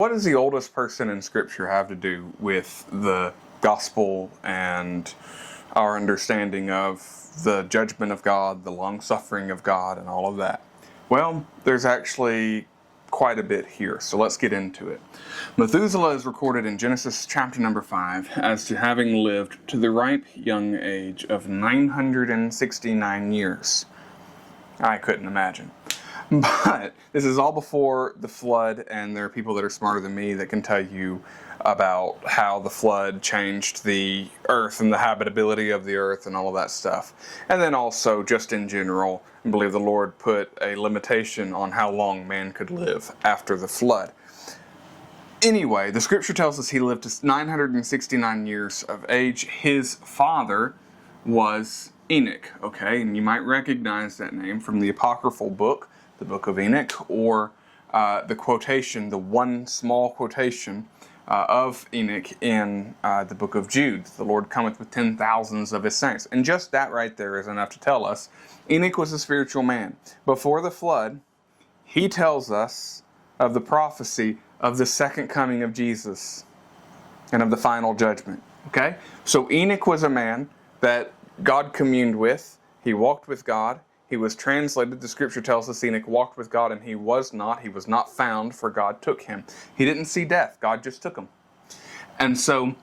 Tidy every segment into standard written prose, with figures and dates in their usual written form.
What does the oldest person in Scripture have to do with the gospel and our understanding of the judgment of God, the long-suffering of God, and all of that? Well, there's actually quite a bit here, so let's get into it. Methuselah is recorded in Genesis chapter number 5 as to having lived to the ripe young age of 969 years. I couldn't imagine. But this is all before the flood, and there are people that are smarter than me that can tell you about how the flood changed the earth and the habitability of the earth and all of that stuff. And then also, just in general, I believe the Lord put a limitation on how long man could live after the flood. Anyway, the scripture tells us he lived to 969 years of age. His father was Enoch, okay? And you might recognize that name from the apocryphal book, the book of Enoch, or the quotation, the one small quotation of Enoch in the book of Jude. The Lord cometh with 10,000s of his saints. And just that right there is enough to tell us Enoch was a spiritual man. Before the flood, he tells us of the prophecy of the second coming of Jesus and of the final judgment. Okay? So Enoch was a man that God communed with. He walked with God. He was translated. The scripture tells us Enoch walked with God, and he was not found, for God took him. He didn't see death. God just took him. And so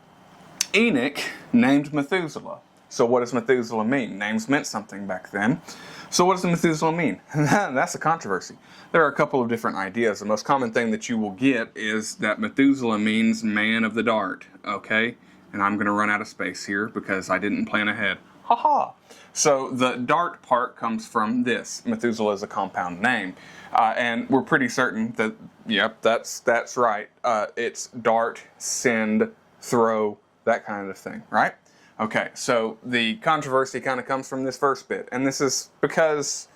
Enoch named Methuselah. So what does Methuselah mean? Names meant something back then. So what does Methuselah mean? That's a controversy. There are a couple of different ideas. The most common thing that you will get is that Methuselah means man of the dart. Okay? And I'm going to run out of space here because I didn't plan ahead. Ha-ha! So the dart part comes from this. Methuselah is a compound name. And we're pretty certain that, yep, that's right. It's dart, send, throw, that kind of thing, right? Okay, so the controversy kind of comes from this first bit. And this is because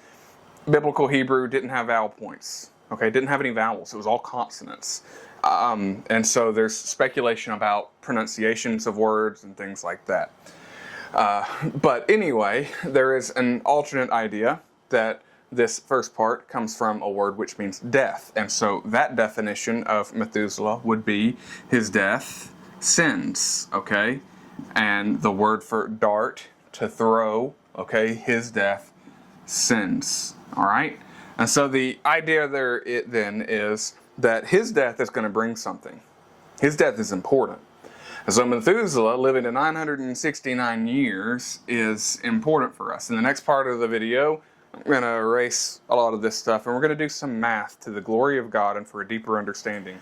biblical Hebrew didn't have vowel points. Okay, it didn't have any vowels. It was all consonants. And so there's speculation about pronunciations of words and things like that. But anyway, there is an alternate idea that this first part comes from a word which means death. And so that definition of Methuselah would be his death sends, okay? And the word for dart, to throw, okay, his death sends, all right? And so the idea there then is that his death is going to bring something. His death is important. And so Methuselah living to 969 years is important for us. In the next part of the video, I'm going to erase a lot of this stuff, and we're going to do some math to the glory of God and for a deeper understanding.